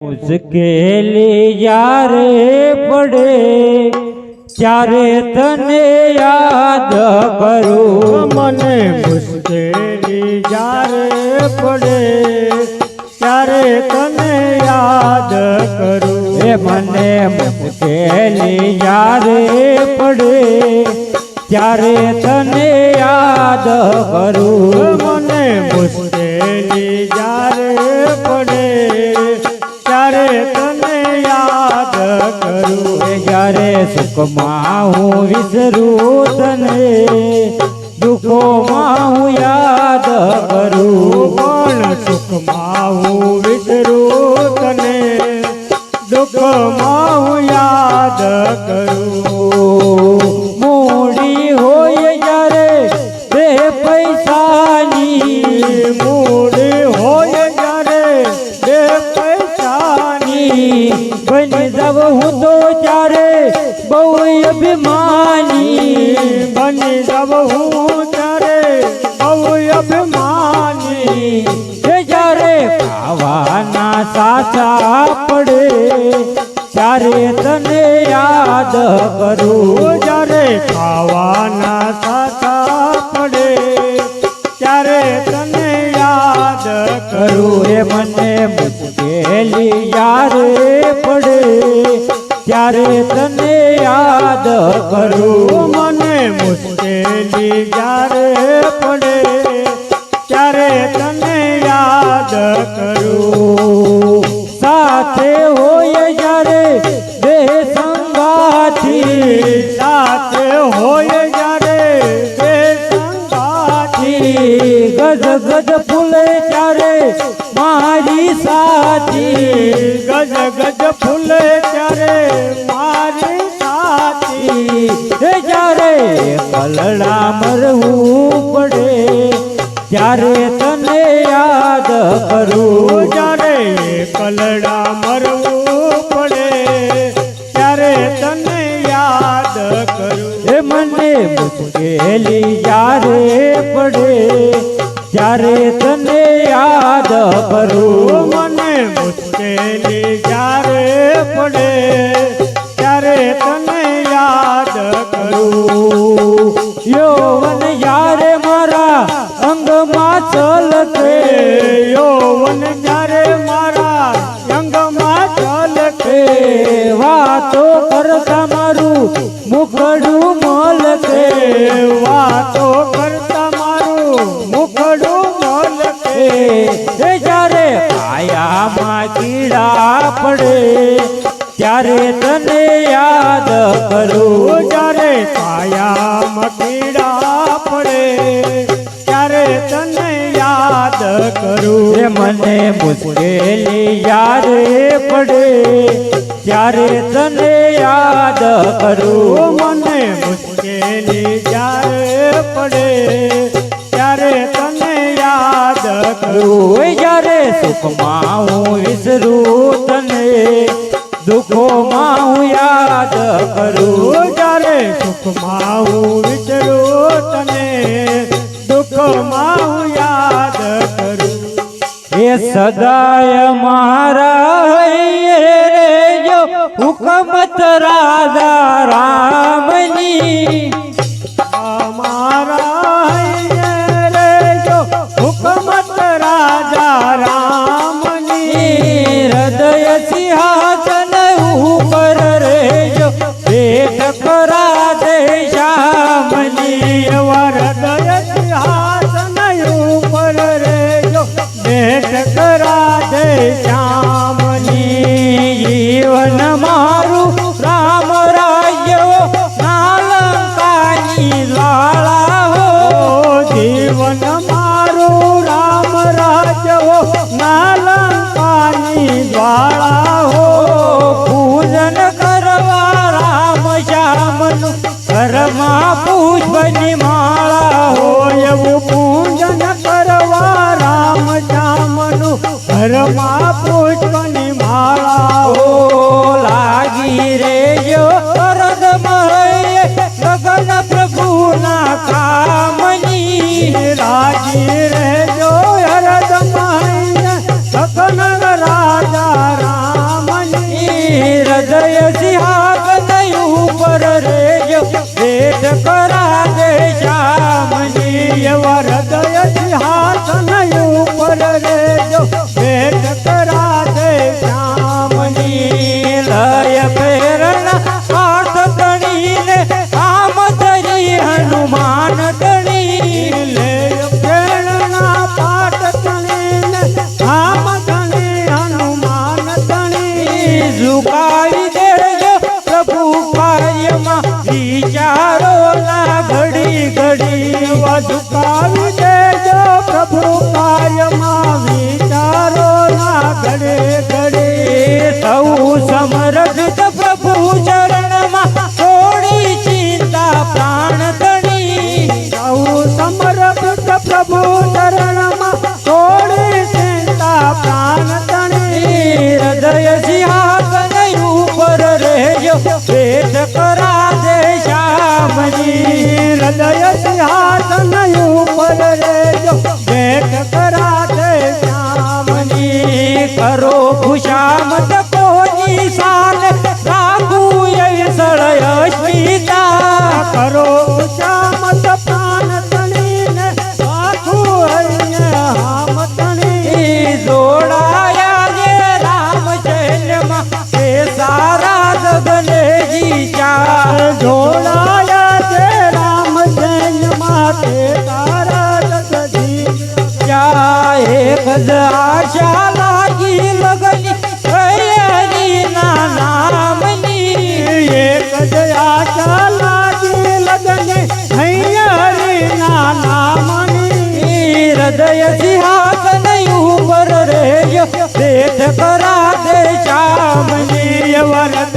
મુશ્કેલી જ્યારે પડે ત્યારે તને યાદ કરું। મને મુશ્કેલી જ્યારે પડે ત્યારે તને યાદ કરું। એ મને મુશ્કેલી જ્યારે પડે ત્યારે તને યાદ કરું। મને મુશ્કેલી જ્યારે પડે ત્યારે તને યાદ કરું। જ્યારે સુખમાં હું વિસરું તને દુઃખોમાં હું યાદ કરું। પણ સુખમાં હું વિસરું તને દુઃખમાં હું યાદ કરું। મૂડી હોય જ્યારે બે પૈસાની મૂડી હોય જ્યારે બે પૈસાની બની જવ હું તો ત્યારે બહુ અભિમાની બની જવ હું ત્યારે બહુ અભિમાની। જ્યારે ખાવાના સાચા પડે ત્યારે તને યાદ કરું। જ્યારે ખાવાના સાચા પડે ત્યારે તને યાદ કરું। એ મને મુશ્કેલી જ્યારે પડે ત્યારે તને યાદ કરું। મને મુશ્કેલી જ્યારે પડે ત્યારે તને યાદ કરું। સાથે હોય જ્યારે બે સંગાથી સાથે હોય જ્યારે બે સંગાથી ગજ ગજ ફૂલે ત્યારે મારી સાથી ગજ ગજ ફૂલે ત્યારે મારી સાથી। જ્યારે કલડા મરવું પડે ત્યારે તને યાદ કરું। જ્યારે કલડા મરવું પડે ત્યારે તને યાદ કરું। એ મને મુશ્કેલી જ્યારે પડે ત્યારે તને યાદ કરું। મને મુશ્કેલી જ્યારે પડે ત્યારે તને યાદ કરું। યૌવન જ્યારે મારા અંગમાં છલકે યૌવન જ્યારે મારા અંગમાં છલકે વાતો કરતા મારું મુખડું મલકે વાતો કરતા મારું મુખડું મલકે જ્યારે કાયામાં કીડા પડે ત્યારે તને યાદ કરું। જ્યારે કાયામાં પીડા પડે ત્યારે તને યાદ કરું। એ મને મુશ્કેલી જ્યારે પડે ત્યારે તને યાદ કરું। મને મુશ્કેલી જ્યારે પડે ત્યારે તને યાદ કરું। જ્યારે સુખમાં હું વિસરું તને દુઃખોમાં હું યાદ કરું। જ્યારે સુખમાં હું વિચરું તને દુઃખમાં હું યાદ કરું। એ સદાય મારા રેજો હુકમત રાજા રામની અમારા રે જો હુકમત રાજા રામની હૃદય સિંહાસન ઉપર રેજો ભેટ કરા દે શ્યામની હૃદય સિંહાસન ઉપર રે જો ભેટ કરા દે શ્યામની। જીવન મારું રામ રાજ્ય નાલંકાની લાળા હો જીવન મારું રામ રાજ્ય નાલંકાની જ્વાળા હો। પૂજન કરવા રામ શ્યામનું ઘરમાં પુષ્પની માળા હો એવું પૂજન કરવા રામ શ્યામનું ઘરમાં પુષ્પની માળા હો। લાગી રેજો હરદમય ગગન પ્રભુના કામની લાગી રહેજો હરદમય સકન રાજા રામ હૃદય સિંહાસન ઉપર રેજો ભેટ કરા દે શ્યામજી એવા હૃદય સિંહાસન ઉપર રેજો ભેટ કરા દે શ્યામજી લય પ્રેરણા પાર્થ તણીને આમ ધરી હનુમાન તણી લે પ્રેરણા પાઠ તણીને આમ ધણી હનુમાન તણી ઝુકાવી દેજો પ્રભુ કાર્યમાં વિચારો ના ઘડી ઘડી ઝુકાવી દેજો પ્રભુ કાર્યમાં વિચારો ના ઘડે ઘડે સૌ સમરથ પ્રભુ ચરણમાં થોડી ચિંતા પ્રાણ તણી સૌ સમર્પિત પ્રભુ ચરણમાં થોડી ચિંતા પ્રાણ તણી હૃદય સિંહાસન ઉપર રહેજો ભેટ કરા દે શ્યામજી હૃદય સિંહાસન ઉપર રેજો ભેટ કરા દે શ્યામજી કરો ખુશામત કોની શાન રાખું સળય અસ્મિતા કરો શ્યામત પ્રાણ તણીને આખું હૈને હામ તણી જોડાયા જે રામચંદ્રમાં તે સારા ગગને જીચા જોડાયા છે રામ જન્મમાં તે તારા જગજી એક જ આશા લાગી લગની હરિના નામની એક જ આશા લાગી લગને હૈયા નામની હૃદય સિંહાસન ઉપર રેજો ભેટ કરા દે શ્યામજી વરદ